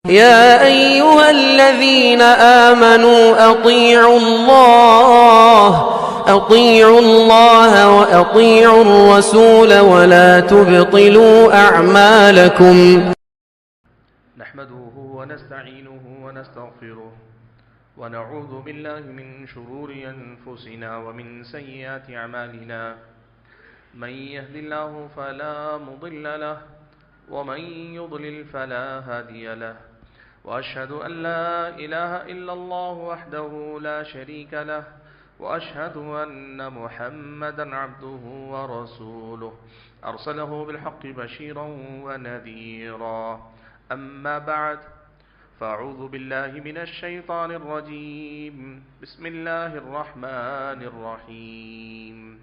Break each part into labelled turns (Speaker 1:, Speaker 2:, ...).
Speaker 1: يا أيها الذين آمنوا أطيعوا الله وأطيعوا الرسول ولا تبطلوا أعمالكم.
Speaker 2: نحمده ونستعينه ونستغفره ونعوذ بالله من شرور أنفسنا ومن سيئات أعمالنا. من يهد الله فلا مضل له ومن يضلل فلا هادي له، وأشهد أن لا إله إلا الله وحده لا شريك له، وأشهد أن محمدا عبده ورسوله أرسله بالحق بشيرا ونذيرا. أما بعد، فأعوذ بالله من الشيطان الرجيم. بسم الله الرحمن الرحيم.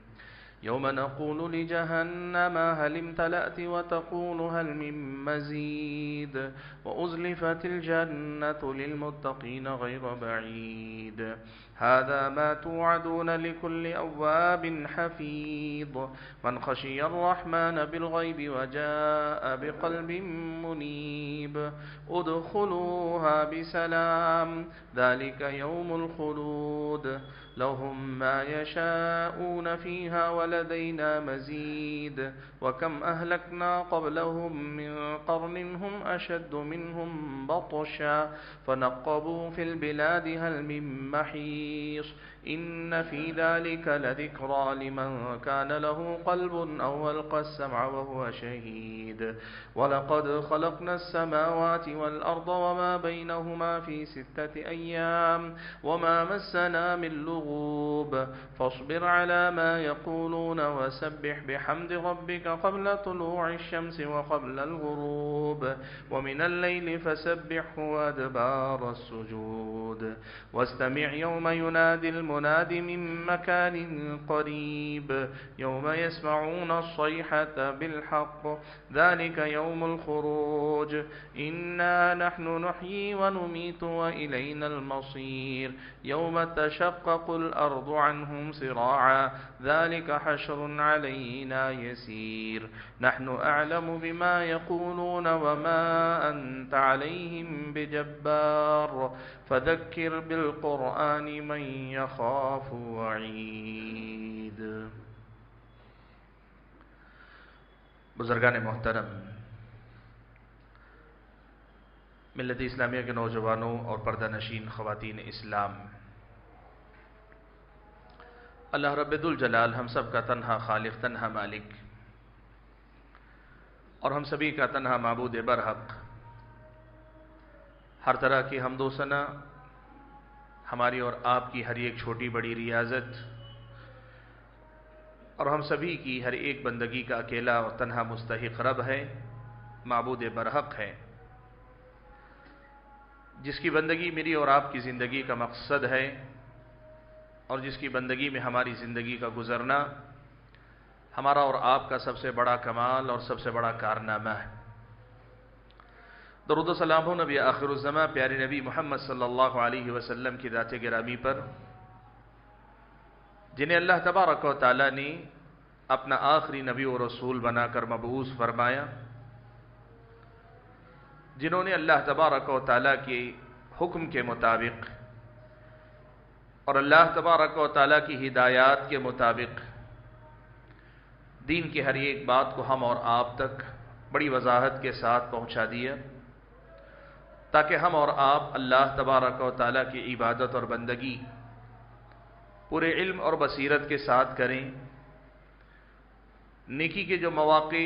Speaker 2: يوم نقول لجهنم هل امتلأت وتقول هل من مزيد، وأزلفت الجنة للمتقين غير بعيد. هذا ما توعدون لكل أواب حفيظ. من خشي الرحمن بالغيب وجاء بقلب منيب. ادخلوها بسلام، ذلك يوم الخلود. لهم ما يشاءون فيها ولدينا مزيد. وكم أهلكنا قبلهم من قرن هم أشد منهم بطشا فنقبوا في البلاد هل من محيص. إن في ذلك لذكرى لمن كان له قلب أو ألقى السمع وهو شهيد. ولقد خلقنا السماوات والأرض وما بينهما في 6 أيام وما مسنا من لغوب. فاصبر على ما يقولون وسبح بحمد ربك قبل طلوع الشمس وقبل الغروب، ومن الليل فسبحه وأدبار السجود. واستمع يوم ينادي المناد من مكان قريب، يوم يسمعون الصيحة بالحق، ذلك يوم الخروج. إنا نحن نحيي ونميت وإلينا المصير. يوم تشقق الأرض عنهم صراعا، ذلك حشر علينا يسير. نحن أعلم بما يقولون وما أنت عليهم بجبار. فذكر بالقرآن من يخاف وعید. بزرگان محترم، ملت اسلامیہ کے نوجوانوں اور پردہ نشین خواتین اسلام، اللہ رب ذوالجلال ہم سب کا تنہا خالق، تنہا مالک اور ہم سبھی کا تنہا معبود برحق، ہر طرح کی حمد و ثنا ہماری اور آپ کی ہر ایک چھوٹی بڑی ریاضت اور ہم سبھی کی ہر ایک بندگی کا اکیلا اور تنہا مستحق رب ہے، معبود برحق ہے، جس کی بندگی میری اور آپ کی زندگی کا مقصد ہے اور جس کی بندگی میں ہماری زندگی کا گزرنا ہمارا اور آپ کا سب سے بڑا کمال اور سب سے بڑا کارنامہ ہے۔ درود و سلام ہو نبی آخر الزماں پیارے نبی محمد صلی اللہ علیہ وسلم کی ذات گرامی پر، جنہیں اللہ تبارک و تعالی نے اپنا آخری نبی و رسول بنا کر مبعوث فرمایا، جنہوں نے اللہ تبارک و تعالی کے حکم کے مطابق اور اللہ تبارک و تعالی کی ہدایات کے مطابق دین کی ہر ایک بات کو ہم اور آپ تک بڑی وضاحت کے ساتھ پہنچا دیا، تاکہ ہم اور آپ اللہ تبارک و تعالی کی عبادت اور بندگی پورے علم اور بصیرت کے ساتھ کریں، نیکی کے جو مواقع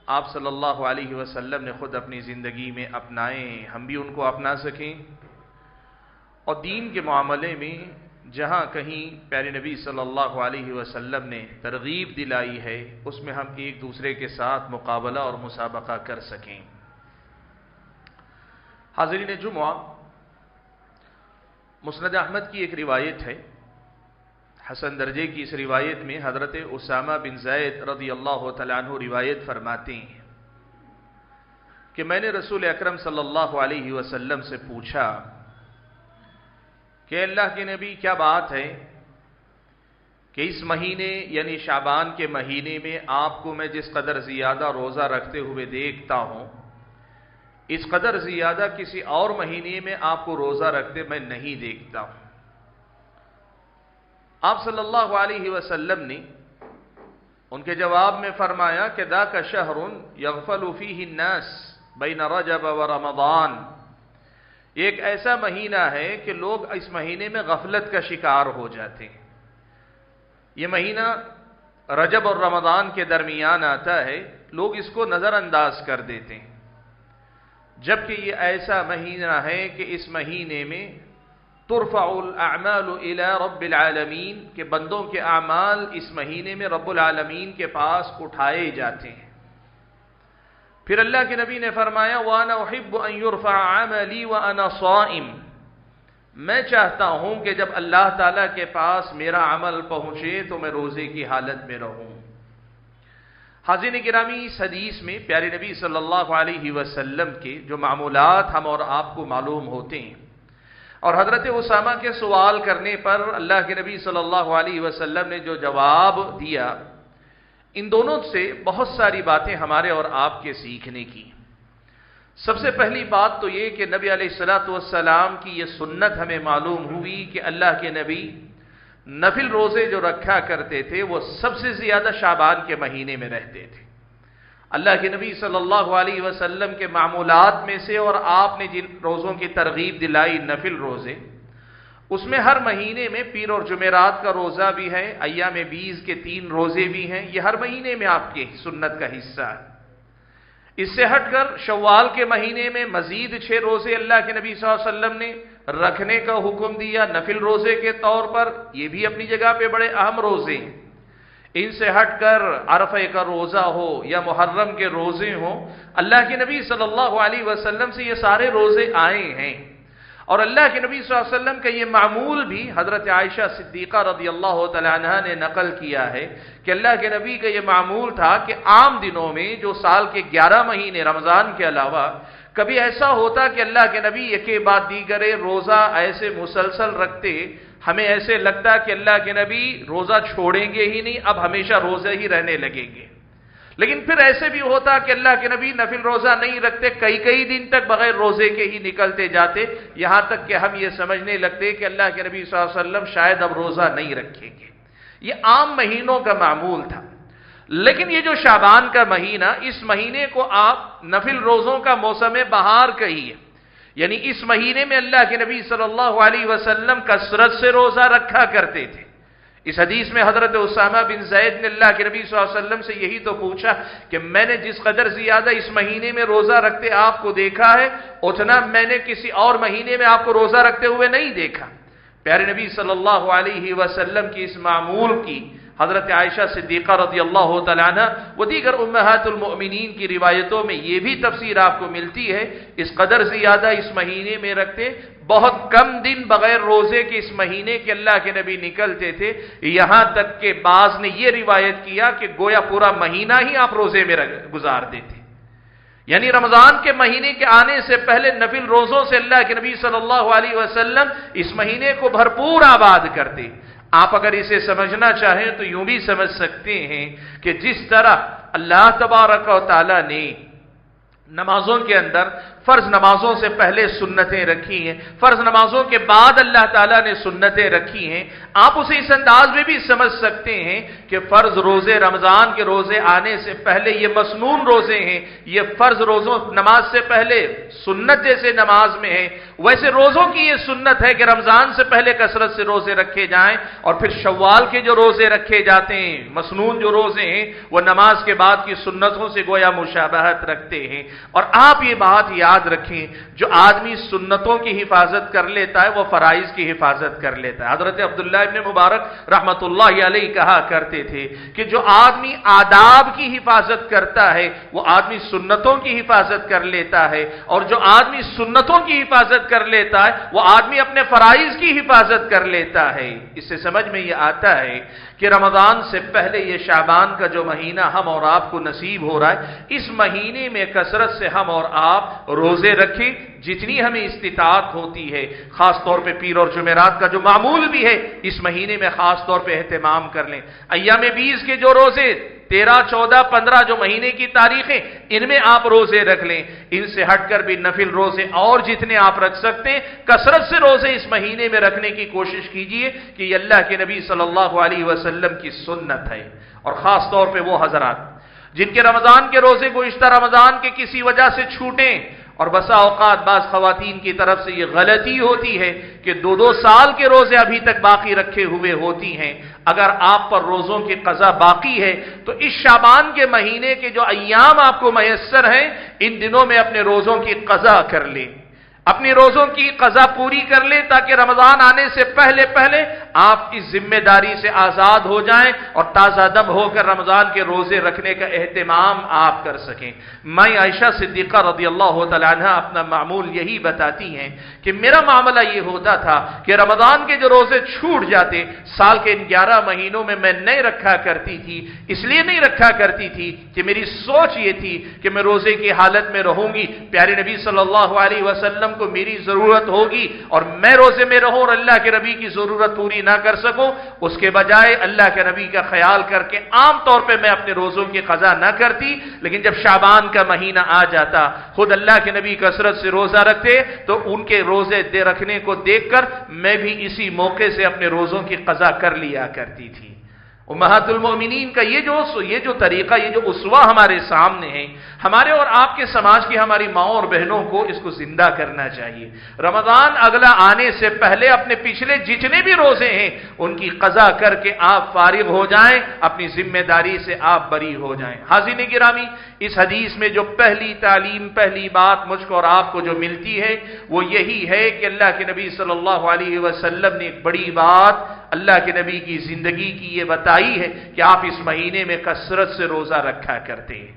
Speaker 2: آپ صلی اللہ علیہ وسلم نے خود اپنی زندگی میں اپنائیں، ہم بھی ان کو اپنا سکیں، اور دین کے معاملے میں جہاں کہیں پیارے نبی صلی اللہ علیہ وسلم نے ترغیب دلائی ہے اس میں ہم ایک دوسرے کے ساتھ مقابلہ اور مسابقہ کر سکیں۔ حاضرین جمعہ، مسند احمد کی ایک روایت ہے، حسن درجے کی اس روایت میں حضرت اسامہ بن زید رضی اللہ تعالیٰ عنہ روایت فرماتے ہیں کہ میں نے رسول اکرم صلی اللہ علیہ وسلم سے پوچھا کہ اللہ کے نبی، کیا بات ہے کہ اس مہینے یعنی شعبان کے مہینے میں آپ کو میں جس قدر زیادہ روزہ رکھتے ہوئے دیکھتا ہوں، اس قدر زیادہ کسی اور مہینے میں آپ کو روزہ رکھتے میں نہیں دیکھتا ہوں۔ آپ صلی اللہ علیہ وسلم نے ان کے جواب میں فرمایا کہ ذاک شہر یغفل فیہ الناس بین رجب و رمضان، یہ ایک ایسا مہینہ ہے کہ لوگ اس مہینے میں غفلت کا شکار ہو جاتے ہیں۔ یہ مہینہ رجب اور رمضان کے درمیان آتا ہے، لوگ اس کو نظر انداز کر دیتے ہیں، جبکہ یہ ایسا مہینہ ہے کہ اس مہینے میں ترفع الاعمال الى رب العالمین، کہ بندوں کے اعمال اس مہینے میں رب العالمین کے پاس اٹھائے جاتے ہیں۔ پھر اللہ کے نبی نے فرمایا وَأَنَا أُحِبُّ أَن يُرْفَعَ عَمَلِي وَأَنَا صَائِمٌ، میں چاہتا ہوں کہ جب اللہ تعالیٰ کے پاس میرا عمل پہنچے تو میں روزے کی حالت میں رہوں۔ حاضرین گرامی، اس حدیث میں پیارے نبی صلی اللہ علیہ وسلم کے جو معمولات ہم اور آپ کو معلوم ہوتے ہیں، اور حضرت اسامہ کے سوال کرنے پر اللہ کے نبی صلی اللہ علیہ وسلم نے جو جواب دیا، ان دونوں سے بہت ساری باتیں ہمارے اور آپ کے سیکھنے کی۔ سب سے پہلی بات تو یہ کہ نبی علیہ الصلوۃ والسلام کی یہ سنت ہمیں معلوم ہوئی کہ اللہ کے نبی نفل روزے جو رکھا کرتے تھے وہ سب سے زیادہ شعبان کے مہینے میں رہتے تھے۔ اللہ کے نبی صلی اللہ علیہ وسلم کے معمولات میں سے، اور آپ نے جن روزوں کی ترغیب دلائی نفل روزے، اس میں ہر مہینے میں پیر اور جمعرات کا روزہ بھی ہے، ایام بیز کے 3 روزے بھی ہیں، یہ ہر مہینے میں آپ کی سنت کا حصہ ہے۔ اس سے ہٹ کر شوال کے مہینے میں مزید 6 روزے اللہ کے نبی صلی اللہ علیہ وسلم نے رکھنے کا حکم دیا نفل روزے کے طور پر، یہ بھی اپنی جگہ پہ بڑے اہم روزے ہیں۔ ان سے ہٹ کر عرفہ کا روزہ ہو یا محرم کے روزے ہوں، اللہ کے نبی صلی اللہ علیہ وسلم سے یہ سارے روزے آئے ہیں، اور اللہ کے نبی صلی اللہ علیہ وسلم کا یہ معمول بھی حضرت عائشہ صدیقہ رضی اللہ تعالی عنہا نے نقل کیا ہے کہ اللہ کے نبی کا یہ معمول تھا کہ عام دنوں میں جو سال کے 11 مہینے رمضان کے علاوہ کبھی ایسا ہوتا کہ اللہ کے نبی ایک کے بعد دیگرے روزہ ایسے مسلسل رکھتے، ہمیں ایسے لگتا کہ اللہ کے نبی روزہ چھوڑیں گے ہی نہیں، اب ہمیشہ روزے ہی رہنے لگیں گے۔ لیکن پھر ایسے بھی ہوتا کہ اللہ کے نبی نفل روزہ نہیں رکھتے، کئی دن تک بغیر روزے کے ہی نکلتے جاتے، یہاں تک کہ ہم یہ سمجھنے لگتے کہ اللہ کے نبی صلی اللہ علیہ وسلم شاید اب روزہ نہیں رکھیں گے۔ یہ عام مہینوں کا معمول تھا، لیکن یہ جو شعبان کا مہینہ، اس مہینے کو آپ نفل روزوں کا موسم بہار کہیے، یعنی اس مہینے میں اللہ کے نبی صلی اللہ علیہ وسلم کثرت سے روزہ رکھا کرتے تھے۔ اس حدیث میں حضرت اسامہ بن زید نے اللہ کے نبی صلی اللہ علیہ وسلم سے یہی تو پوچھا کہ میں نے جس قدر زیادہ اس مہینے میں روزہ رکھتے آپ کو دیکھا ہے، اتنا میں نے کسی اور مہینے میں آپ کو روزہ رکھتے ہوئے نہیں دیکھا۔ پیارے نبی صلی اللہ علیہ وسلم کی اس معمول کی حضرت عائشہ صدیقہ رضی اللہ تعالی عنہ و دیگر امہات المؤمنین کی روایتوں میں یہ بھی تفسیر آپ کو ملتی ہے، اس قدر زیادہ اس مہینے میں رکھتے، بہت کم دن بغیر روزے کے اس مہینے کے اللہ کے نبی نکلتے تھے، یہاں تک کہ بعض نے یہ روایت کیا کہ گویا پورا مہینہ ہی آپ روزے میں گزار دیتے، یعنی رمضان کے مہینے کے آنے سے پہلے نفل روزوں سے اللہ کے نبی صلی اللہ علیہ وسلم اس مہینے کو بھرپور آباد کرتے۔ آپ اگر اسے سمجھنا چاہیں تو یوں بھی سمجھ سکتے ہیں کہ جس طرح اللہ تبارک و تعالی نے نمازوں کے اندر فرض نمازوں سے پہلے سنتیں رکھی ہیں، فرض نمازوں کے بعد اللہ تعالیٰ نے سنتیں رکھی ہیں، آپ اسے اس انداز میں بھی سمجھ سکتے ہیں کہ فرض روزے رمضان کے روزے آنے سے پہلے یہ مسنون روزے ہیں، یہ فرض روزوں نماز سے پہلے سنت جیسے نماز میں ہے، ویسے روزوں کی یہ سنت ہے کہ رمضان سے پہلے کثرت سے روزے رکھے جائیں، اور پھر شوال کے جو روزے رکھے جاتے ہیں، مسنون جو روزے ہیں، وہ نماز کے بعد کی سنتوں سے گویا مشابہت رکھتے ہیں۔ اور آپ یہ بات یاد رکھیں، جو آدمی سنتوں کی حفاظت کر لیتا ہے وہ فرائض کی حفاظت کر لیتا ہے۔ حضرت عبداللہ ابن مبارک رحمت اللہ علیہ کہا کرتے تھے کہ جو آدمی آداب کی حفاظت کرتا ہے وہ آدمی سنتوں کی حفاظت کر لیتا ہے، اور جو آدمی سنتوں کی حفاظت کر لیتا ہے وہ آدمی اپنے فرائض کی حفاظت کر لیتا ہے۔ اس سے سمجھ میں یہ آتا ہے کہ رمضان سے پہلے یہ شعبان کا جو مہینہ ہم اور آپ کو نصیب ہو رہا ہے، اس مہینے میں کثرت سے ہم اور آپ روزے رکھیں جتنی ہمیں استطاعت ہوتی ہے، خاص طور پہ پیر اور جمعرات کا جو معمول بھی ہے اس مہینے میں خاص طور پہ اہتمام کر لیں۔ ایام 20 کے جو روزے 13، 14، 15 جو مہینے کی تاریخیں، ان میں آپ روزے رکھ لیں۔ ان سے ہٹ کر بھی نفل روزے اور جتنے آپ رکھ سکتے ہیں کثرت سے روزے اس مہینے میں رکھنے کی کوشش کیجئے کہ یہ اللہ کے نبی صلی اللہ علیہ وسلم کی سنت ہے۔ اور خاص طور پہ وہ حضرات جن کے رمضان کے روزے گزشتہ رمضان کے کسی وجہ سے چھوٹیں، اور بسا اوقات بعض خواتین کی طرف سے یہ غلطی ہوتی ہے کہ 2 سال کے روزے ابھی تک باقی رکھے ہوئے ہوتی ہیں، اگر آپ پر روزوں کی قضا باقی ہے تو اس شعبان کے مہینے کے جو ایام آپ کو میسر ہیں ان دنوں میں اپنے روزوں کی قضا کر لیں، اپنی روزوں کی قضا پوری کر لیں تاکہ رمضان آنے سے پہلے آپ اس ذمہ داری سے آزاد ہو جائیں اور تازہ دم ہو کر رمضان کے روزے رکھنے کا اہتمام آپ کر سکیں۔ میں عائشہ صدیقہ رضی اللہ تعالیٰ عنہ اپنا معمول یہی بتاتی ہیں کہ میرا معاملہ یہ ہوتا تھا کہ رمضان کے جو روزے چھوٹ جاتے سال کے ان 11 مہینوں میں نہیں رکھا کرتی تھی، اس لیے نہیں رکھا کرتی تھی کہ میری سوچ یہ تھی کہ میں روزے کی حالت میں رہوں گی، پیارے نبی صلی اللہ علیہ وسلم کو میری ضرورت ہوگی اور میں روزے میں رہوں اور اللہ کے نبی کی ضرورت پوری نہ کر سکوں، اس کے بجائے اللہ کے نبی کا خیال کر کے عام طور پہ میں اپنے روزوں کی قضا نہ کرتی۔ لیکن جب شعبان کا مہینہ آ جاتا خود اللہ کے نبی کثرت سے روزہ رکھتے تو ان کے روزے رکھنے کو دیکھ کر میں بھی اسی موقع سے اپنے روزوں کی قضا کر لیا کرتی تھی۔ امہات المومنین کا یہ جو طریقہ، یہ جو اسوہ ہمارے سامنے ہے، ہمارے اور آپ کے سماج کی ہماری ماؤں اور بہنوں کو اس کو زندہ کرنا چاہیے۔ رمضان اگلا آنے سے پہلے اپنے پچھلے جتنے بھی روزے ہیں ان کی قضا کر کے آپ فارغ ہو جائیں، اپنی ذمہ داری سے آپ بری ہو جائیں۔ حاضرین گرامی، اس حدیث میں جو پہلی تعلیم، پہلی بات مجھ کو اور آپ کو جو ملتی ہے وہ یہی ہے کہ اللہ کے نبی صلی اللہ علیہ وسلم نے ایک بڑی بات اللہ کے نبی کی زندگی کی یہ بتائی ہے کہ آپ اس مہینے میں کثرت سے روزہ رکھا کرتے ہیں۔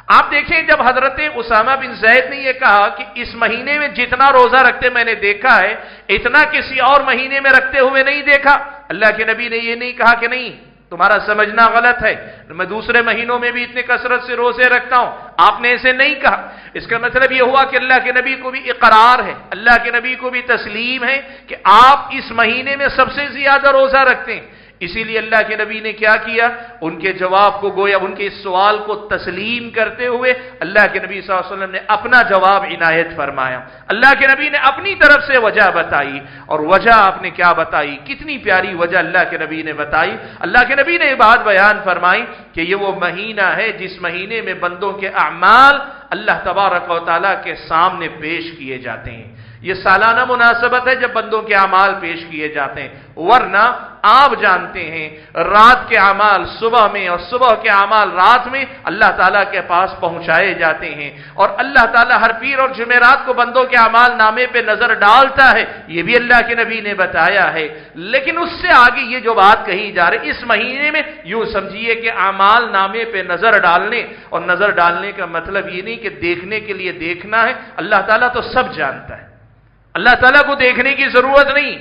Speaker 2: آپ دیکھیں جب حضرت اسامہ بن زید نے یہ کہا کہ اس مہینے میں جتنا روزہ رکھتے میں نے دیکھا ہے اتنا کسی اور مہینے میں رکھتے ہوئے نہیں دیکھا، اللہ کے نبی نے یہ نہیں کہا کہ نہیں تمہارا سمجھنا غلط ہے، میں دوسرے مہینوں میں بھی اتنے کثرت سے روزے رکھتا ہوں، آپ نے ایسے نہیں کہا۔ اس کا مطلب یہ ہوا کہ اللہ کے نبی کو بھی اقرار ہے، اللہ کے نبی کو بھی تسلیم ہے کہ آپ اس مہینے میں سب سے زیادہ روزہ رکھتے ہیں۔ اسی لیے اللہ کے نبی نے کیا کیا، ان کے جواب کو گویا ان کے اس سوال کو تسلیم کرتے ہوئے اللہ کے نبی صلی اللہ علیہ وسلم نے اپنا جواب عنایت فرمایا۔ اللہ کے نبی نے اپنی طرف سے وجہ بتائی، اور وجہ آپ نے کیا بتائی، کتنی پیاری وجہ اللہ کے نبی نے بتائی۔ اللہ کے نبی نے یہ بات بیان فرمائی کہ یہ وہ مہینہ ہے جس مہینے میں بندوں کے اعمال اللہ تبارک و تعالیٰ کے سامنے پیش کیے جاتے ہیں۔ یہ سالانہ مناسبت ہے جب بندوں کے اعمال پیش کیے جاتے ہیں، ورنہ آپ جانتے ہیں رات کے اعمال صبح میں اور صبح کے اعمال رات میں اللہ تعالیٰ کے پاس پہنچائے جاتے ہیں، اور اللہ تعالیٰ ہر پیر اور جمعرات کو بندوں کے اعمال نامے پہ نظر ڈالتا ہے، یہ بھی اللہ کے نبی نے بتایا ہے۔ لیکن اس سے آگے یہ جو بات کہی جا رہی اس مہینے میں یوں سمجھیے کہ اعمال نامے پہ نظر ڈالنے، اور نظر ڈالنے کا مطلب یہ نہیں کہ دیکھنے کے لیے دیکھنا ہے، اللہ تعالیٰ تو سب جانتا ہے، اللہ تعالیٰ کو دیکھنے کی ضرورت نہیں۔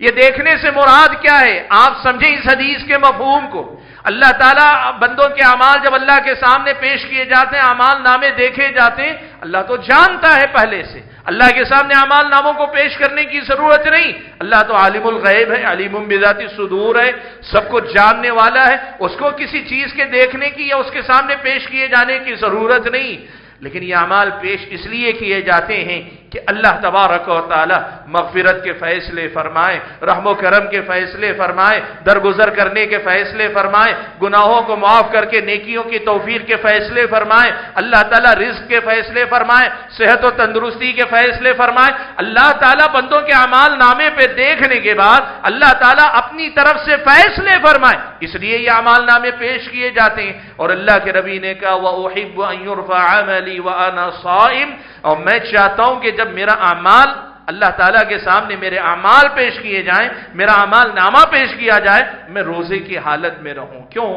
Speaker 2: یہ دیکھنے سے مراد کیا ہے، آپ سمجھیں اس حدیث کے مفہوم کو۔ اللہ تعالیٰ بندوں کے اعمال جب اللہ کے سامنے پیش کیے جاتے ہیں، اعمال نامے دیکھے جاتے ہیں، اللہ تو جانتا ہے پہلے سے، اللہ کے سامنے اعمال ناموں کو پیش کرنے کی ضرورت نہیں۔ اللہ تو عالم الغیب ہے، علیم بذات الصدور ہے، سب کو جاننے والا ہے، اس کو کسی چیز کے دیکھنے کی یا اس کے سامنے پیش کیے جانے کی ضرورت نہیں۔ لیکن یہ اعمال پیش اس لیے کیے جاتے ہیں کہ اللہ تبارک و تعالی مغفرت کے فیصلے فرمائے، رحم و کرم کے فیصلے فرمائے، درگزر کرنے کے فیصلے فرمائے، گناہوں کو معاف کر کے نیکیوں کی توفیق کے فیصلے فرمائے، اللہ تعالیٰ رزق کے فیصلے فرمائے، صحت و تندرستی کے فیصلے فرمائے۔ اللہ تعالیٰ بندوں کے اعمال نامے پہ دیکھنے کے بعد اللہ تعالیٰ اپنی طرف سے فیصلے فرمائے، اس لیے یہ اعمال نامے پیش کیے جاتے ہیں۔ اور اللہ کے نبی نے کہا وَأُحِبُّ أَن يُرْفَعَ عَمَلِي وَأَنَا صَائِمٌ، اور میں چاہتا ہوں کہ جب میرا اعمال اللہ تعالیٰ کے سامنے میرے اعمال پیش کیے جائیں، میرا اعمال نامہ پیش کیا جائے، میں روزے کی حالت میں رہوں۔ کیوں؟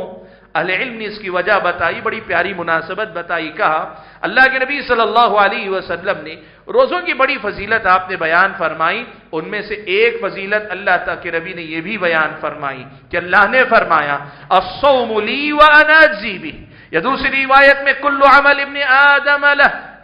Speaker 2: اہل علم نے اس کی وجہ بتائی، بڑی پیاری مناسبت بتائی۔ کہا اللہ کے نبی صلی اللہ علیہ وسلم نے روزوں کی بڑی فضیلت آپ نے بیان فرمائی، ان میں سے ایک فضیلت اللہ تعالیٰ کے نبی نے یہ بھی بیان فرمائی کہ اللہ نے فرمایا الصوم لی وانا اجزی بہ، یا دوسری روایت میں کل عمل ابن آدم لہ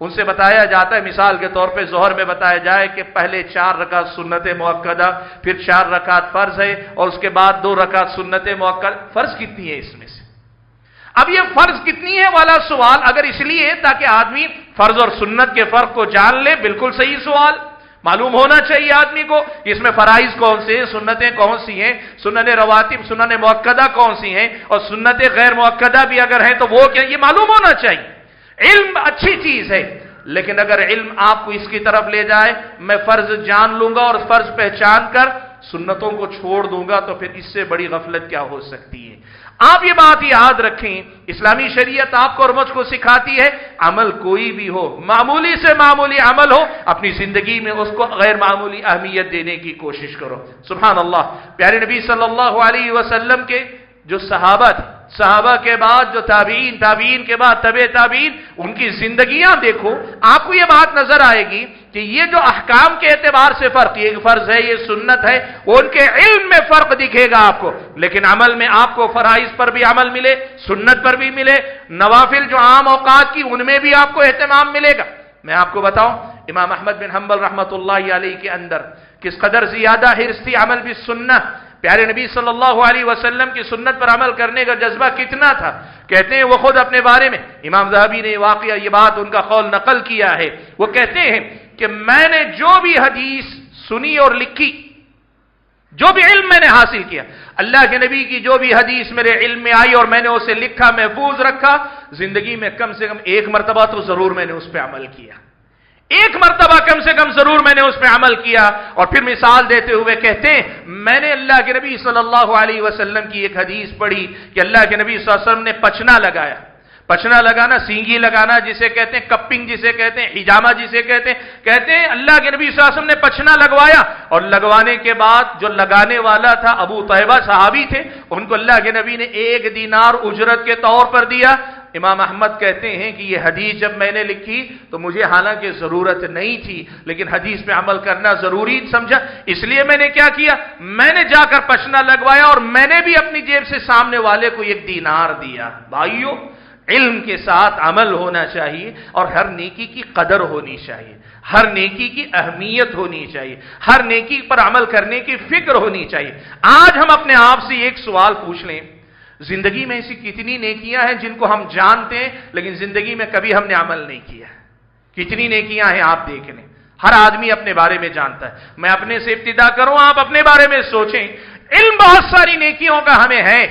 Speaker 2: ان سے بتایا جاتا ہے، مثال کے طور پہ ظہر میں بتایا جائے کہ پہلے 4 رکعت سنت مؤکدہ، پھر 4 رکعت فرض ہے، اور اس کے بعد 2 رکعت سنت مؤکدہ. فرض کتنی ہے اس میں سے؟ اب یہ فرض کتنی ہے والا سوال اگر اس لیے تاکہ آدمی فرض اور سنت کے فرق کو جان لے، بالکل صحیح سوال. معلوم ہونا چاہیے آدمی کو کہ اس میں فرائض کون سے ہیں، سنتیں کون سی ہیں، سنن رواتب سنن مؤکدہ کون سی ہیں، اور سنت غیر مؤکدہ بھی اگر ہیں تو وہ کیا، یہ معلوم ہونا چاہیے. علم اچھی چیز ہے، لیکن اگر علم آپ کو اس کی طرف لے جائے میں فرض جان لوں گا اور فرض پہچان کر سنتوں کو چھوڑ دوں گا تو پھر اس سے بڑی غفلت کیا ہو سکتی ہے. آپ یہ بات یاد رکھیں، اسلامی شریعت آپ کو اور مجھ کو سکھاتی ہے عمل کوئی بھی ہو، معمولی سے معمولی عمل ہو، اپنی زندگی میں اس کو غیر معمولی اہمیت دینے کی کوشش کرو. سبحان اللہ. پیارے نبی صلی اللہ علیہ وسلم کے جو صحابہ تھے، صحابہ کے بعد جو تابعین، تابعین کے بعد تبع تابعین، ان کی زندگیاں دیکھو، آپ کو یہ بات نظر آئے گی کہ یہ جو احکام کے اعتبار سے فرق، یہ فرض ہے، یہ سنت ہے، وہ ان کے علم میں فرق دکھے گا آپ کو، لیکن عمل میں آپ کو فرائض پر بھی عمل ملے، سنت پر بھی ملے، نوافل جو عام اوقات کی ان میں بھی آپ کو اہتمام ملے گا. میں آپ کو بتاؤں امام احمد بن حنبل رحمۃ اللہ علیہ کے اندر کس قدر زیادہ حرص تھی عمل بالسنہ. پیارے نبی صلی اللہ علیہ وسلم کی سنت پر عمل کرنے کا جذبہ کتنا تھا. کہتے ہیں وہ خود اپنے بارے میں، امام ذہبی نے واقعہ یہ بات ان کا قول نقل کیا ہے، وہ کہتے ہیں کہ میں نے جو بھی حدیث سنی اور لکھی، جو بھی علم میں نے حاصل کیا، اللہ کے نبی کی جو بھی حدیث میرے علم میں آئی اور میں نے اسے لکھا، محفوظ رکھا، زندگی میں کم سے کم 1 مرتبہ تو ضرور میں نے اس پہ عمل کیا، 1 مرتبہ کم سے کم ضرور میں نے اس پہ عمل کیا. اور پھر مثال دیتے ہوئے کہتے ہیں میں نے اللہ کے نبی صلی اللہ علیہ وسلم کی ایک حدیث پڑھی کہ اللہ کے نبی صلی اللہ علیہ وسلم نے پچنا لگایا. پچنا لگانا، سینگی لگانا جسے کہتے ہیں، کپنگ جسے کہتے ہیں، حجامہ جسے کہتے ہیں اللہ کے نبی صلی اللہ علیہ وسلم نے پچنا لگوایا، اور لگوانے کے بعد جو لگانے والا تھا ابو طیبہ صحابی تھے، ان کو اللہ کے نبی نے 1 دینار اجرت کے طور پر دیا. امام احمد کہتے ہیں کہ یہ حدیث جب میں نے لکھی تو مجھے حالانکہ ضرورت نہیں تھی، لیکن حدیث پہ عمل کرنا ضروری سمجھا، اس لیے میں نے کیا کیا، میں نے جا کر پچنا لگوایا اور میں نے بھی اپنی جیب سے سامنے والے کو 1 دینار دیا. بھائیو، علم کے ساتھ عمل ہونا چاہیے اور ہر نیکی کی قدر ہونی چاہیے، ہر نیکی کی اہمیت ہونی چاہیے، ہر نیکی پر عمل کرنے کی فکر ہونی چاہیے. آج ہم اپنے آپ سے ایک سوال پوچھ لیں، زندگی میں ایسی کتنی نیکیاں ہیں جن کو ہم جانتے ہیں لیکن زندگی میں کبھی ہم نے عمل نہیں کیا؟ کتنی نیکیاں ہیں آپ دیکھ لیں. ہر آدمی اپنے بارے میں جانتا ہے. میں اپنے سے ابتدا کروں، آپ اپنے بارے میں سوچیں. علم بہت ساری نیکیوں کا ہمیں ہے،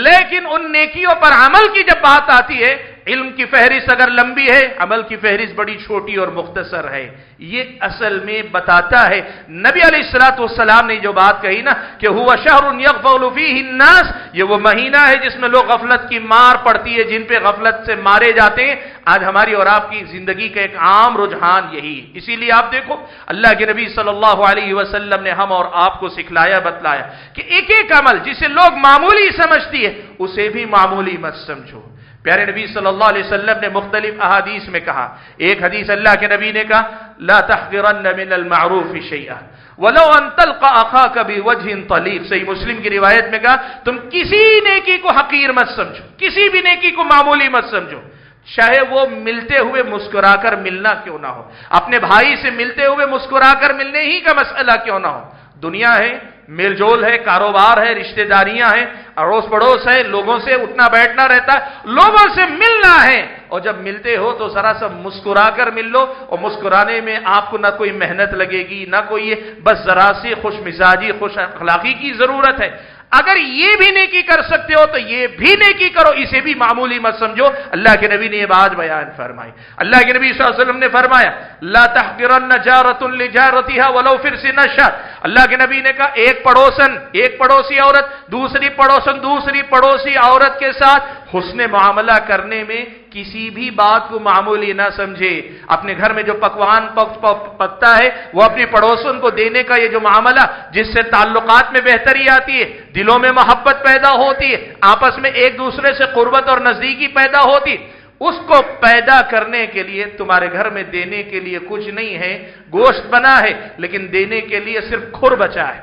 Speaker 2: لیکن ان نیکیوں پر عمل کی جب بات آتی ہے، علم کی فہرست اگر لمبی ہے، عمل کی فہرست بڑی چھوٹی اور مختصر ہے. یہ اصل میں بتاتا ہے نبی علیہ الصلوۃ والسلام نے جو بات کہی نا کہ هو شهر يغفل فيه الناس، یہ وہ مہینہ ہے جس میں لوگ غفلت کی مار پڑتی ہے، جن پہ غفلت سے مارے جاتے ہیں. آج ہماری اور آپ کی زندگی کا ایک عام رجحان یہی. اسی لیے آپ دیکھو اللہ کے نبی صلی اللہ علیہ وسلم نے ہم اور آپ کو سکھلایا، بتلایا کہ ایک ایک عمل جسے لوگ معمولی سمجھتی ہے اسے بھی معمولی مت سمجھو. پیارے نبی صلی اللہ علیہ وسلم نے مختلف احادیث میں کہا. ایک حدیث اللہ کے نبی نے کہا لا تحقرن من المعروف شیئا ولو ان تلقى اخاك بوجه طليق. صحیح مسلم کی روایت میں کہا تم کسی نیکی کو حقیر مت سمجھو، کسی بھی نیکی کو معمولی مت سمجھو، چاہے وہ ملتے ہوئے مسکرا کر ملنا کیوں نہ ہو. اپنے بھائی سے ملتے ہوئے مسکرا کر ملنے ہی کا مسئلہ کیوں نہ ہو. دنیا ہے، میل جول ہے، کاروبار ہے، رشتہ داریاں ہیں، اڑوس پڑوس ہے، لوگوں سے اٹھنا بیٹھنا رہتا ہے، لوگوں سے ملنا ہے. اور جب ملتے ہو تو ذرا سا مسکرا کر مل لو، اور مسکرانے میں آپ کو نہ کوئی محنت لگے گی، نہ کوئی، بس ذرا سی خوش مزاجی، خوش اخلاقی کی ضرورت ہے. اگر یہ بھی نیکی کر سکتے ہو تو یہ بھی نیکی کرو، اسے بھی معمولی مت سمجھو. اللہ کے نبی نے یہ بات بیان فرمائی. اللہ کے نبی صلی اللہ علیہ وسلم نے فرمایا لا تحقرن جارۃ لجارتها ولو فرس نشر. اللہ کے نبی نے کہا ایک پڑوسن، ایک پڑوسی عورت دوسری پڑوسن، دوسری پڑوسی عورت کے ساتھ حسن معاملہ کرنے میں کسی بھی بات کو معمولی نہ سمجھے. اپنے گھر میں جو پکوان پکتا ہے وہ اپنی پڑوسن کو دینے کا یہ جو معاملہ، جس سے تعلقات میں بہتری آتی ہے، دلوں میں محبت پیدا ہوتی ہے، آپس میں ایک دوسرے سے قربت اور نزدیکی پیدا ہوتی، اس کو پیدا کرنے کے لیے تمہارے گھر میں دینے کے لیے کچھ نہیں ہے، گوشت بنا ہے لیکن دینے کے لیے صرف کھر بچا ہے.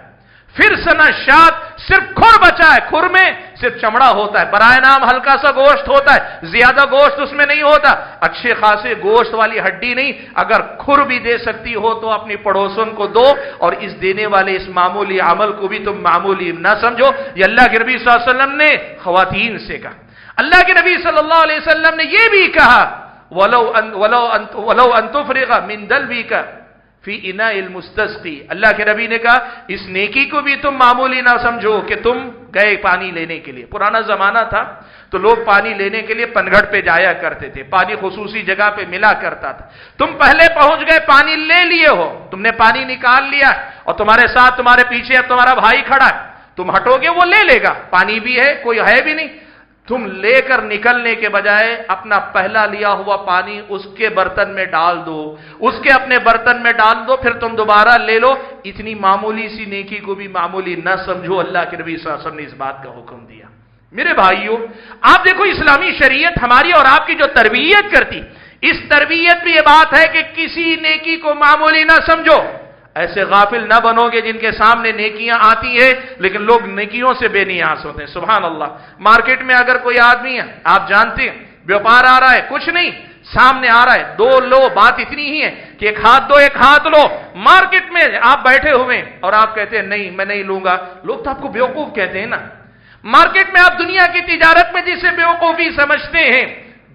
Speaker 2: پھر سنشات صرف کھر بچا ہے، کھر میں صرف چمڑا ہوتا ہے، برائے نام ہلکا سا گوشت ہوتا ہے، زیادہ گوشت اس میں نہیں ہوتا، اچھے خاصے گوشت والی ہڈی نہیں، اگر کھر بھی دے سکتی ہو تو اپنی پڑوسن کو دو، اور اس دینے والے اس معمولی عمل کو بھی تم معمولی نہ سمجھو۔ یہ اللہ کے نبی صلی اللہ علیہ وسلم نے خواتین سے کہا۔ اللہ کے نبی صلی اللہ علیہ وسلم نے یہ بھی کہا وَلَوْ أَن تُفْرِغَ مِن دَلْبِكَ فی اناء المستسقی، اللہ کے نبی نے کہا اس نیکی کو بھی تم معمولی نہ سمجھو کہ تم گئے پانی لینے کے لیے۔ پرانا زمانہ تھا تو لوگ پانی لینے کے لیے پنگھٹ پہ جایا کرتے تھے، پانی خصوصی جگہ پہ ملا کرتا تھا، تم پہلے پہنچ گئے، پانی لے لیے ہو، تم نے پانی نکال لیا اور تمہارے ساتھ تمہارے پیچھے اب تمہارا بھائی کھڑا ہے، تم ہٹو گے وہ لے لے گا، پانی بھی ہے کوئی ہے بھی نہیں، تم لے کر نکلنے کے بجائے اپنا پہلا لیا ہوا پانی اس کے برتن میں ڈال دو، اس کے اپنے برتن میں ڈال دو، پھر تم دوبارہ لے لو۔ اتنی معمولی سی نیکی کو بھی معمولی نہ سمجھو، اللہ کے نبی صلی اللہ علیہ وسلم نے اس بات کا حکم دیا۔ میرے بھائیوں، آپ دیکھو اسلامی شریعت ہماری اور آپ کی جو تربیت کرتی، اس تربیت میں یہ بات ہے کہ کسی نیکی کو معمولی نہ سمجھو۔ ایسے غافل نہ بنو گے جن کے سامنے نیکیاں آتی ہیں لیکن لوگ نیکیوں سے بے نیاز ہوتے ہیں۔ سبحان اللہ، مارکیٹ میں اگر کوئی آدمی ہے، آپ جانتے ہیں بیوپار آ رہا ہے، کچھ نہیں سامنے آ رہا ہے، دو لو، بات اتنی ہی ہے کہ ایک ہاتھ دو ایک ہاتھ لو، مارکیٹ میں آپ بیٹھے ہوئے اور آپ کہتے ہیں نہیں میں نہیں لوں گا، لوگ تو آپ کو بیوقوف کہتے ہیں نا۔ مارکیٹ میں آپ دنیا کی تجارت میں جسے بیوقوفی سمجھتے ہیں،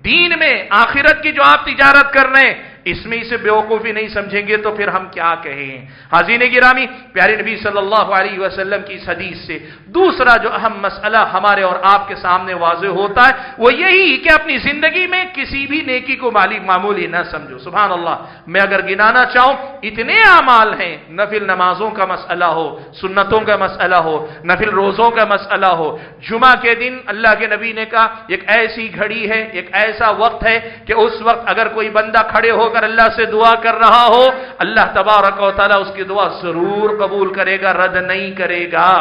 Speaker 2: دین میں آخرت کی جو آپ تجارت کر رہے ہیں اس میں اسے بیوقوفی نہیں سمجھیں گے تو پھر ہم کیا کہیں۔ حاضرین گرامی، پیارے نبی صلی اللہ علیہ وسلم کی اس حدیث سے دوسرا جو اہم مسئلہ ہمارے اور آپ کے سامنے واضح ہوتا ہے وہ یہی کہ اپنی زندگی میں کسی بھی نیکی کو معمولی نہ سمجھو۔ سبحان اللہ، میں اگر گنانا چاہوں اتنے اعمال ہیں، نفل نمازوں کا مسئلہ ہو، سنتوں کا مسئلہ ہو، نفل روزوں کا مسئلہ ہو۔ جمعہ کے دن اللہ کے نبی نے کہا ایک ایسی گھڑی ہے، ایک ایسا وقت ہے کہ اس وقت اگر کوئی بندہ کھڑے ہو اللہ سے دعا کر رہا ہو، اللہ تبارک و تعالیٰ اس کی دعا ضرور قبول کرے گا، رد نہیں کرے گا۔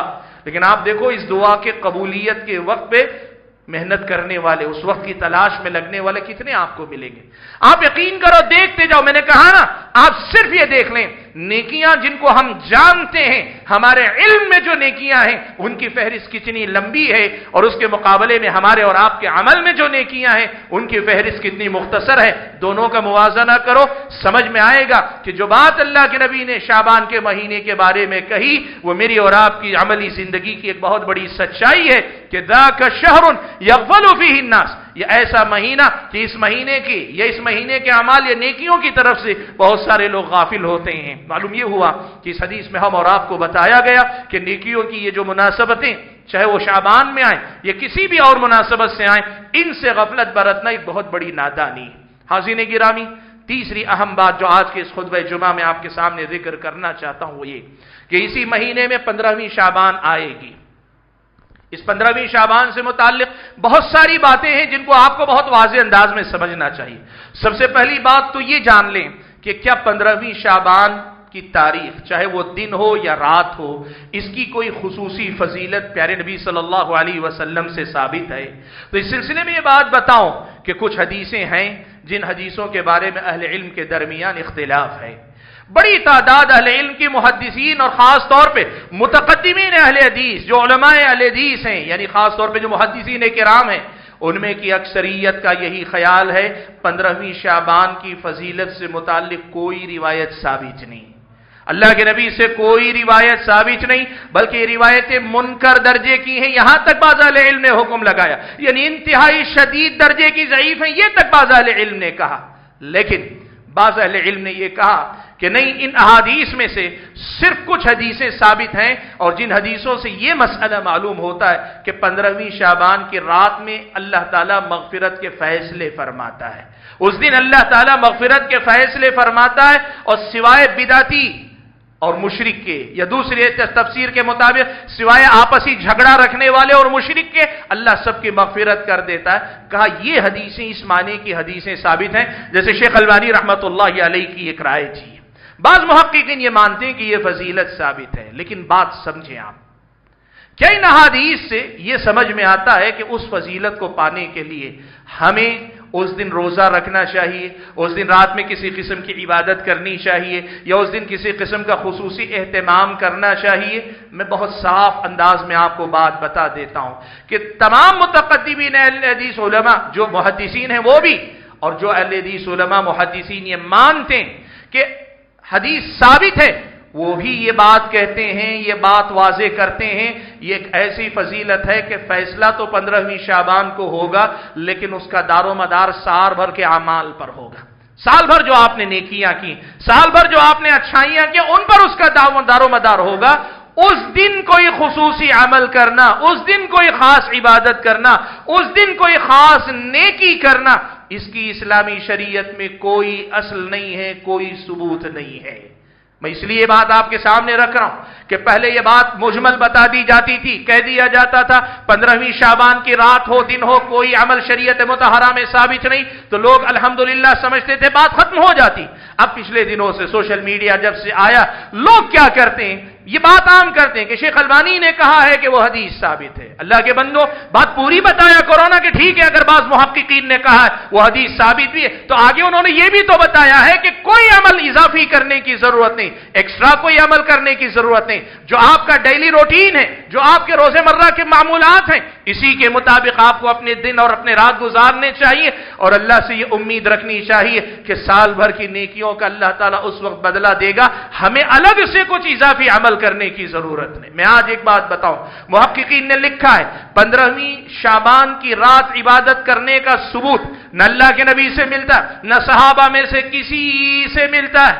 Speaker 2: لیکن آپ دیکھو اس دعا کے قبولیت کے وقت پہ محنت کرنے والے، اس وقت کی تلاش میں لگنے والے کتنے آپ کو ملیں گے؟ آپ یقین کرو، دیکھتے جاؤ، میں نے کہا نا، آپ صرف یہ دیکھ لیں نیکیاں جن کو ہم جانتے ہیں، ہمارے علم میں جو نیکیاں ہیں ان کی فہرست کتنی لمبی ہے، اور اس کے مقابلے میں ہمارے اور آپ کے عمل میں جو نیکیاں ہیں ان کی فہرست کتنی مختصر ہے۔ دونوں کا موازنہ کرو، سمجھ میں آئے گا کہ جو بات اللہ کے نبی نے شعبان کے مہینے کے بارے میں کہی وہ میری اور آپ کی عملی زندگی کی ایک بہت بڑی سچائی ہے کہ ذاک شہر یغفل فیہ الناس، یہ ایسا مہینہ کہ اس مہینے کی یا اس مہینے کے اعمال یا نیکیوں کی طرف سے بہت سارے لوگ غافل ہوتے ہیں۔ معلوم یہ ہوا کہ اس حدیث میں ہم اور آپ کو بتایا گیا کہ نیکیوں کی یہ جو مناسبتیں، چاہے وہ شعبان میں آئیں یا کسی بھی اور مناسبت سے آئیں، ان سے غفلت برتنا ایک بہت بڑی نادانی ہے۔ حاضرین گرامی، تیسری اہم بات جو آج کے اس خطبہ جمعہ میں آپ کے سامنے ذکر کرنا چاہتا ہوں وہ یہ کہ اسی مہینے میں 15ویں شعبان آئے گی۔ اس 15ویں شعبان سے متعلق بہت ساری باتیں ہیں جن کو آپ کو بہت واضح انداز میں سمجھنا چاہیے۔ سب سے پہلی بات تو یہ جان لیں کہ کیا 15ویں شعبان کی تاریخ، چاہے وہ دن ہو یا رات ہو، اس کی کوئی خصوصی فضیلت پیارے نبی صلی اللہ علیہ وسلم سے ثابت ہے؟ تو اس سلسلے میں یہ بات بتاؤں کہ کچھ حدیثیں ہیں جن حدیثوں کے بارے میں اہل علم کے درمیان اختلاف ہے۔ بڑی تعداد اہل علم کی محدثین اور خاص طور پہ متقدمین اہل حدیث جو علماء اہل حدیث ہیں، یعنی خاص طور پہ جو محدثین کرام ہیں، ان میں کی اکثریت کا یہی خیال ہے 15ویں شعبان کی فضیلت سے متعلق کوئی روایت ثابت نہیں، اللہ کے نبی سے کوئی روایت ثابت نہیں، بلکہ یہ روایتیں منکر درجے کی ہیں، یہاں تک بعض اہل علم نے حکم لگایا، یعنی انتہائی شدید درجے کی ضعیف ہیں، یہ تک بعض اہل علم نے کہا۔ لیکن بعض اہل علم نے یہ کہا کہ نہیں، ان احادیث میں سے صرف کچھ حدیثیں ثابت ہیں، اور جن حدیثوں سے یہ مسئلہ معلوم ہوتا ہے کہ 15ویں شعبان کی رات میں اللہ تعالیٰ مغفرت کے فیصلے فرماتا ہے، اس دن اللہ تعالیٰ مغفرت کے فیصلے فرماتا ہے، اور سوائے بدعتی اور مشرک کے، یا دوسری تفسیر کے مطابق سوائے آپسی جھگڑا رکھنے والے اور مشرک کے، اللہ سب کی مغفرت کر دیتا ہے۔ کہا یہ حدیثیں اس معنی کی حدیثیں ثابت ہیں، جیسے شیخ البانی رحمۃ اللہ علیہ کی ایک رائے تھی۔ بعض محققین یہ مانتے ہیں کہ یہ فضیلت ثابت ہے، لیکن بات سمجھیں آپ، کیا ان احادیث سے یہ سمجھ میں آتا ہے کہ اس فضیلت کو پانے کے لیے ہمیں اس دن روزہ رکھنا چاہیے، اس دن رات میں کسی قسم کی عبادت کرنی چاہیے، یا اس دن کسی قسم کا خصوصی اہتمام کرنا چاہیے؟ میں بہت صاف انداز میں آپ کو بات بتا دیتا ہوں کہ تمام متقدمین اہل حدیث علماء جو محدثین ہیں وہ بھی، اور جو اہل حدیث علماء محدثین یہ مانتے ہیں کہ حدیث ثابت ہے، وہ بھی یہ بات کہتے ہیں، یہ بات واضح کرتے ہیں، یہ ایک ایسی فضیلت ہے کہ فیصلہ تو 15ویں شعبان کو ہوگا، لیکن اس کا دار و مدار سال بھر کے اعمال پر ہوگا۔ سال بھر جو آپ نے نیکیاں کی، سال بھر جو آپ نے اچھائیاں کی، ان پر اس کا دار و مدار ہوگا۔ اس دن کوئی خصوصی عمل کرنا، اس دن کوئی خاص عبادت کرنا، اس دن کوئی خاص نیکی کرنا، اس کی اسلامی شریعت میں کوئی اصل نہیں ہے، کوئی ثبوت نہیں ہے۔ میں اس لیے بات آپ کے سامنے رکھ رہا ہوں کہ پہلے یہ بات مجمل بتا دی جاتی تھی، کہہ دیا جاتا تھا 15ویں شعبان کی رات ہو دن ہو کوئی عمل شریعت مطہرہ میں ثابت نہیں، تو لوگ الحمدللہ سمجھتے تھے بات ختم ہو جاتی۔ اب پچھلے دنوں سے سوشل میڈیا جب سے آیا، لوگ کیا کرتے ہیں، یہ بات عام کرتے ہیں کہ شیخ البانی نے کہا ہے کہ وہ حدیث ثابت ہے۔ اللہ کے بندو، بات پوری بتایا کرو نا کہ ٹھیک ہے اگر بعض محققین نے کہا ہے وہ حدیث ثابت بھی ہے، تو آگے انہوں نے یہ بھی تو بتایا ہے کہ کوئی عمل اضافی کرنے کی ضرورت نہیں، ایکسٹرا کوئی عمل کرنے کی ضرورت نہیں، جو آپ کا ڈیلی روٹین ہے، جو آپ کے روز مرہ کے معمولات ہیں، اسی کے مطابق آپ کو اپنے دن اور اپنے رات گزارنے چاہیے، اور اللہ سے یہ امید رکھنی چاہیے کہ سال بھر کی نیکیوں کا اللہ تعالیٰ اس وقت بدلہ دے گا، ہمیں الگ سے کچھ اضافی عمل کرنے کی ضرورت نہیں۔ میں آج ایک بات بتاؤں، محققین نے لکھا ہے 15ویں شعبان کی رات عبادت کرنے کا ثبوت نہ اللہ کے نبی سے ملتا، نہ صحابہ میں سے کسی سے ملتا ہے۔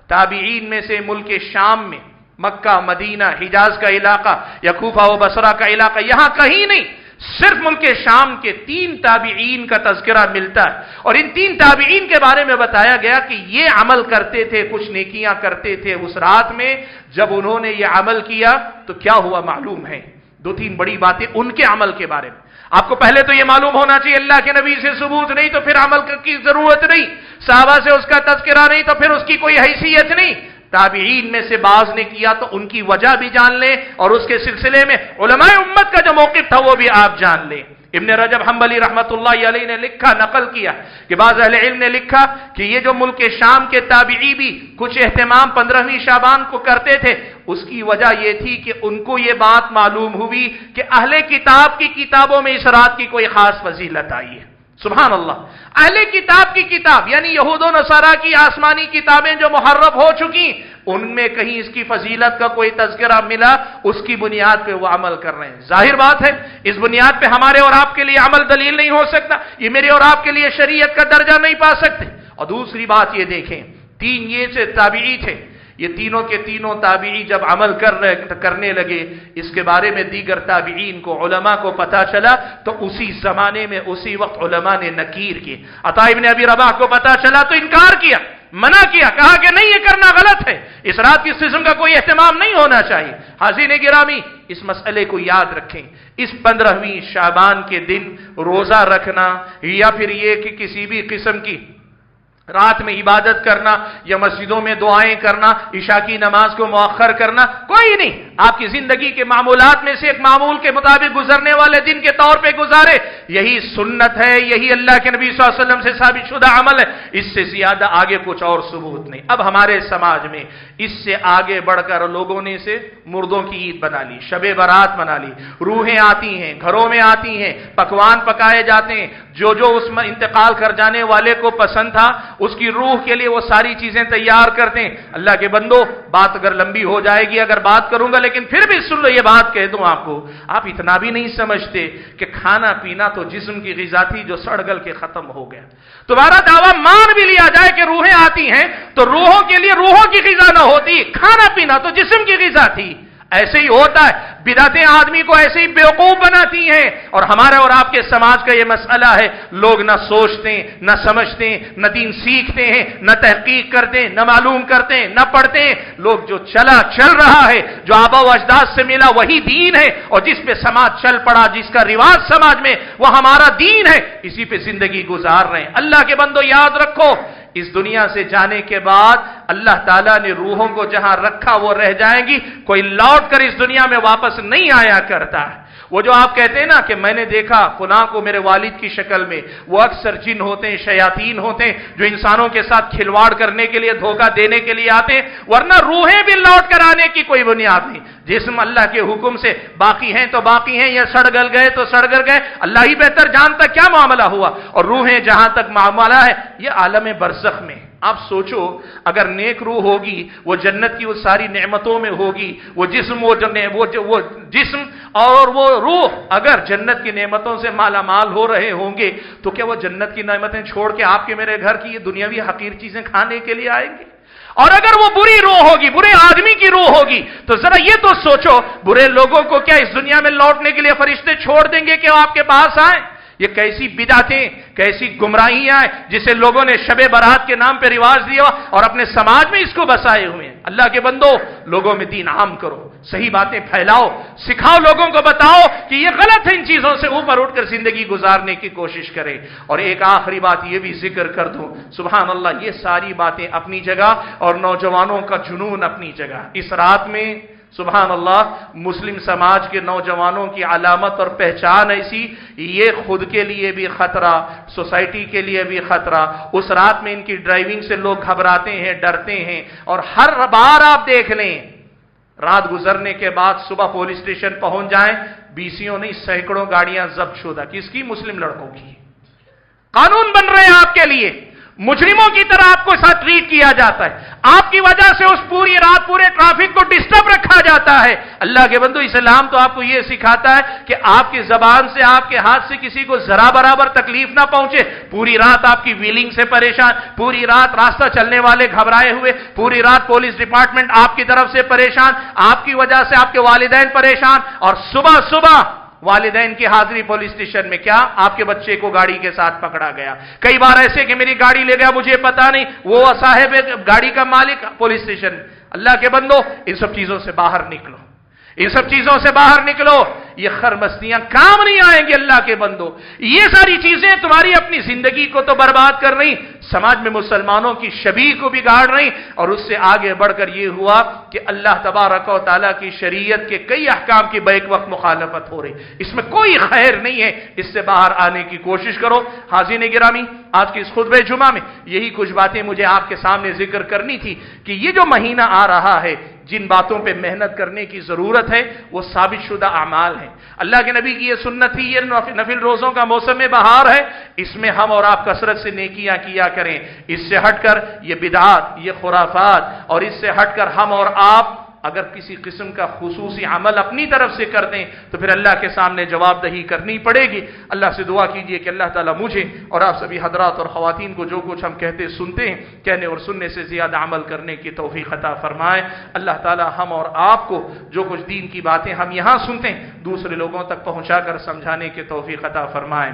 Speaker 2: تابعین میں سے ملک شام میں، مکہ، مدینہ، حجاز کا علاقہ یا کوفہ و بصرہ کا علاقہ، یہاں کہیں نہیں، صرف ملک شام کے 3 تابعین کا تذکرہ ملتا ہے، اور ان 3 تابعین کے بارے میں بتایا گیا کہ یہ عمل کرتے تھے، کچھ نیکیاں کرتے تھے اس رات میں۔ جب انہوں نے یہ عمل کیا تو کیا ہوا معلوم ہے؟ 2-3 بڑی باتیں ان کے عمل کے بارے میں۔ آپ کو پہلے تو یہ معلوم ہونا چاہیے اللہ کے نبی سے ثبوت نہیں تو پھر عمل کی ضرورت نہیں، صحابہ سے اس کا تذکرہ نہیں تو پھر اس کی کوئی حیثیت نہیں۔ تابعین میں سے بعض نے کیا تو ان کی وجہ بھی جان لیں، اور اس کے سلسلے میں علماء امت کا جو موقف تھا وہ بھی آپ جان لیں۔ ابن رجب حنبلی رحمت اللہ علیہ نے لکھا، نقل کیا کہ بعض اہل علم نے لکھا کہ یہ جو ملک شام کے تابعی بھی کچھ اہتمام 15ویں شعبان کو کرتے تھے، اس کی وجہ یہ تھی کہ ان کو یہ بات معلوم ہوئی کہ اہل کتاب کی کتابوں میں اس رات کی کوئی خاص فضیلت آئی ہے۔ سبحان اللہ، اہل کتاب کی کتاب یعنی یہود و نصارہ کی آسمانی کتابیں جو محرف ہو چکی، ان میں کہیں اس کی فضیلت کا کوئی تذکرہ ملا، اس کی بنیاد پہ وہ عمل کر رہے ہیں۔ ظاہر بات ہے اس بنیاد پہ ہمارے اور آپ کے لیے عمل دلیل نہیں ہو سکتا، یہ میرے اور آپ کے لیے شریعت کا درجہ نہیں پا سکتے۔ اور دوسری بات یہ دیکھیں، 3 یہ سے تابعی تھے، یہ تینوں کے تینوں تابعی جب عمل کرنے لگے، اس کے بارے میں دیگر تابعین کو، علماء کو پتہ چلا تو اسی زمانے میں اسی وقت علماء نے نکیر کی۔ عطا ابن ابی رباح کو پتہ چلا تو انکار کیا، منع کیا، کہا کہ نہیں یہ کرنا غلط ہے، اس رات کی قسم کا کوئی اہتمام نہیں ہونا چاہیے۔ حاضرین گرامی، اس مسئلے کو یاد رکھیں، اس 15ویں شعبان کے دن روزہ رکھنا یا پھر یہ کہ کسی بھی قسم کی رات میں عبادت کرنا یا مسجدوں میں دعائیں کرنا، عشاء کی نماز کو مؤخر کرنا، کوئی نہیں، آپ کی زندگی کے معمولات میں سے ایک معمول کے مطابق گزرنے والے دن کے طور پہ گزارے، یہی سنت ہے، یہی اللہ کے نبی صلی اللہ علیہ وسلم سے ثابت شدہ عمل ہے، اس سے زیادہ آگے کچھ اور ثبوت نہیں۔ اب ہمارے سماج میں اس سے آگے بڑھ کر لوگوں نے اسے مردوں کی عید بنا لی، شب برات بنا لی، روحیں آتی ہیں، گھروں میں آتی ہیں، پکوان پکائے جاتے ہیں، جو اس میں انتقال کر جانے والے کو پسند تھا اس کی روح کے لیے وہ ساری چیزیں تیار کرتے ہیں۔ اللہ کے بندو، بات اگر لمبی ہو جائے گی اگر بات کروں گا، لیکن پھر بھی سن لو، یہ بات کہہ دوں آپ کو، آپ اتنا بھی نہیں سمجھتے کہ کھانا پینا تو جسم کی غذا تھی جو سڑ گل کے ختم ہو گیا۔ تمہارا دعویٰ مان بھی لیا جائے کہ روحیں آتی ہیں تو روحوں کے لیے روحوں کی غذا نہ ہوتی، کھانا پینا تو جسم کی غذا تھی۔ ایسے ہی ہوتا ہے، بدعتیں آدمی کو ایسے ہی بیوقوف بناتی ہیں، اور ہمارے اور آپ کے سماج کا یہ مسئلہ ہے، لوگ نہ سوچتے ہیں، نہ سمجھتے ہیں، نہ دین سیکھتے ہیں، نہ تحقیق کرتے ہیں، نہ معلوم کرتے ہیں، نہ پڑھتے ہیں۔ لوگ جو چل رہا ہے، جو آبا و اجداد سے ملا وہی دین ہے، اور جس پہ سماج چل پڑا، جس کا رواج سماج میں وہ ہمارا دین ہے، اسی پہ زندگی گزار رہے ہیں۔ اللہ کے بندو یاد رکھو، اس دنیا سے جانے کے بعد اللہ تعالیٰ نے روحوں کو جہاں رکھا وہ رہ جائیں گی، کوئی لوٹ کر اس دنیا میں واپس نہیں آیا کرتا ہے۔ وہ جو آپ کہتے ہیں نا کہ میں نے دیکھا فلاں کو میرے والد کی شکل میں، وہ اکثر جن ہوتے ہیں، شیاطین ہوتے ہیں جو انسانوں کے ساتھ کھلواڑ کرنے کے لیے، دھوکہ دینے کے لیے آتے ہیں، ورنہ روحیں بھی لوٹ کر آنے کی کوئی بنیاد نہیں۔ جسم اللہ کے حکم سے باقی ہیں تو باقی ہیں، یا سڑ گل گئے تو سڑ گل گئے، اللہ ہی بہتر جانتا کیا معاملہ ہوا۔ اور روحیں جہاں تک معاملہ ہے یہ عالم برزخ میں۔ آپ سوچو اگر نیک روح ہوگی، وہ جنت کی وہ ساری نعمتوں میں ہوگی، وہ جسم اور وہ روح اگر جنت کی نعمتوں سے مالا مال ہو رہے ہوں گے تو کیا وہ جنت کی نعمتیں چھوڑ کے آپ کے میرے گھر کی یہ دنیاوی حقیر چیزیں کھانے کے لیے آئیں گے؟ اور اگر وہ بری روح ہوگی، برے آدمی کی روح ہوگی، تو ذرا یہ تو سوچو برے لوگوں کو کیا اس دنیا میں لوٹنے کے لیے فرشتے چھوڑ دیں گے کہ وہ آپ کے پاس آئیں؟ یہ کیسی بدعتیں، کیسی گمراہیاں ہیں جسے لوگوں نے شب برات کے نام پہ رواج دیا اور اپنے سماج میں اس کو بسائے ہوئے ہیں۔ اللہ کے بندو، لوگوں میں دین عام کرو، صحیح باتیں پھیلاؤ، سکھاؤ، لوگوں کو بتاؤ کہ یہ غلط ہے، ان چیزوں سے اوپر اٹھ کر زندگی گزارنے کی کوشش کریں۔ اور ایک آخری بات یہ بھی ذکر کر دوں، سبحان اللہ، یہ ساری باتیں اپنی جگہ اور نوجوانوں کا جنون اپنی جگہ۔ اس رات میں سبحان اللہ مسلم سماج کے نوجوانوں کی علامت اور پہچان ایسی، یہ خود کے لیے بھی خطرہ، سوسائٹی کے لیے بھی خطرہ۔ اس رات میں ان کی ڈرائیونگ سے لوگ گھبراتے ہیں، ڈرتے ہیں، اور ہر بار آپ دیکھ لیں رات گزرنے کے بعد صبح پولیس اسٹیشن پہنچ جائیں، بیسیوں نہیں سینکڑوں گاڑیاں ضبط شدہ، کس کی؟ مسلم لڑکوں کی۔ قانون بن رہے ہیں آپ کے لیے، مجرموں کی طرح آپ کو ساتھ ٹریٹ کیا جاتا ہے، آپ کی وجہ سے اس پوری رات پورے ٹریفک کو ڈسٹرب رکھا جاتا ہے۔ اللہ کے بندو، اسلام تو آپ کو یہ سکھاتا ہے کہ آپ کی زبان سے، آپ کے ہاتھ سے کسی کو ذرا برابر تکلیف نہ پہنچے۔ پوری رات آپ کی ویلنگ سے پریشان، پوری رات راستہ چلنے والے گھبرائے ہوئے، پوری رات پولیس ڈپارٹمنٹ آپ کی طرف سے پریشان، آپ کی وجہ سے آپ کے والدین پریشان، اور صبح والدین کی حاضری پولیس اسٹیشن میں، کیا آپ کے بچے کو گاڑی کے ساتھ پکڑا گیا؟ کئی بار ایسے کہ میری گاڑی لے گیا، مجھے پتا نہیں، وہ صاحب گاڑی کا مالک پولیس اسٹیشن۔ اللہ کے بندو، ان سب چیزوں سے باہر نکلو، ان سب چیزوں سے باہر نکلو، یہ خرمستیاں کام نہیں آئیں گے۔ اللہ کے بندو، یہ ساری چیزیں تمہاری اپنی زندگی کو تو برباد کر رہی، سماج میں مسلمانوں کی شبیہ کو بگاڑ رہی، اور اس سے آگے بڑھ کر یہ ہوا کہ اللہ تبارک و تعالیٰ کی شریعت کے کئی احکام کی بیک وقت مخالفت ہو رہی، اس میں کوئی خیر نہیں ہے، اس سے باہر آنے کی کوشش کرو۔ حاضرین گرامی، آج کی اس خطبہ جمعہ میں یہی کچھ باتیں مجھے آپ کے سامنے ذکر کرنی تھی کہ یہ جو مہینہ آ رہا ہے، جن باتوں پہ محنت کرنے کی ضرورت ہے وہ ثابت شدہ اعمال ہیں۔ اللہ کے نبی کی یہ سنت تھی، یہ نفل روزوں کا موسم بہار ہے، اس میں ہم اور آپ کثرت سے نیکیاں کیا کریں۔ اس سے ہٹ کر یہ بدعات، یہ خرافات، اور اس سے ہٹ کر ہم اور آپ اگر کسی قسم کا خصوصی عمل اپنی طرف سے کر دیں تو پھر اللہ کے سامنے جواب دہی کرنی پڑے گی۔ اللہ سے دعا کیجئے کہ اللہ تعالیٰ مجھے اور آپ سبھی حضرات اور خواتین کو جو کچھ ہم کہتے سنتے ہیں، کہنے اور سننے سے زیادہ عمل کرنے کی توفیق عطا فرمائے۔ اللہ تعالیٰ ہم اور آپ کو جو کچھ دین کی باتیں ہم یہاں سنتے ہیں دوسرے لوگوں تک پہنچا کر سمجھانے کی توفیق عطا فرمائے۔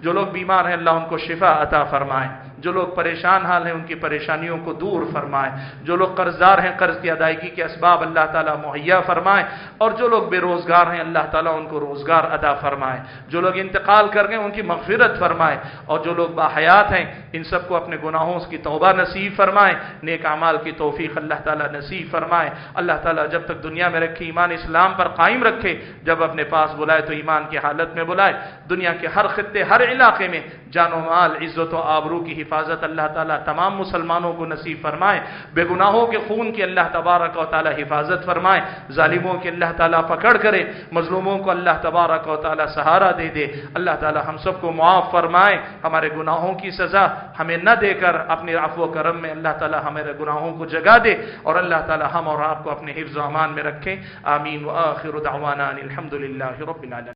Speaker 2: جو لوگ بیمار ہیں اللہ ان کو شفا عطا فرمائے، جو لوگ پریشان حال ہیں ان کی پریشانیوں کو دور فرمائے، جو لوگ قرضدار ہیں قرض کی ادائیگی کے اسباب اللہ تعالیٰ مہیا فرمائے، اور جو لوگ بے روزگار ہیں اللہ تعالیٰ ان کو روزگار عطا فرمائے، جو لوگ انتقال کر گئے ان کی مغفرت فرمائے، اور جو لوگ باحیات ہیں ان سب کو اپنے گناہوں کی توبہ نصیب فرمائے، نیک اعمال کی توفیق اللہ تعالیٰ نصیب فرمائے۔ اللہ تعالیٰ جب تک دنیا میں رکھے ایمان اسلام پر قائم رکھے، جب اپنے پاس بلائے تو ایمان کی حالت میں بلائے۔ دنیا کے ہر خطے، ہر علاقے میں جان و مال، عزت و آبرو کی حفاظت اللہ تعالیٰ تمام مسلمانوں کو نصیب فرمائے۔ بے گناہوں کے خون کی اللہ تبارک و تعالیٰ حفاظت فرمائے، ظالموں کی اللہ تعالیٰ پکڑ کرے، مظلوموں کو اللہ تبارک و تعالیٰ سہارا دے دے۔ اللہ تعالیٰ ہم سب کو معاف فرمائے، ہمارے گناہوں کی سزا ہمیں نہ دے کر اپنے عفو و کرم میں اللہ تعالیٰ ہمارے گناہوں کو جگا دے، اور اللہ تعالیٰ ہم اور آپ کو اپنے حفظ و امان میں رکھے۔ آمین۔ وآخر دعوانا الحمد للہ رب العالمین۔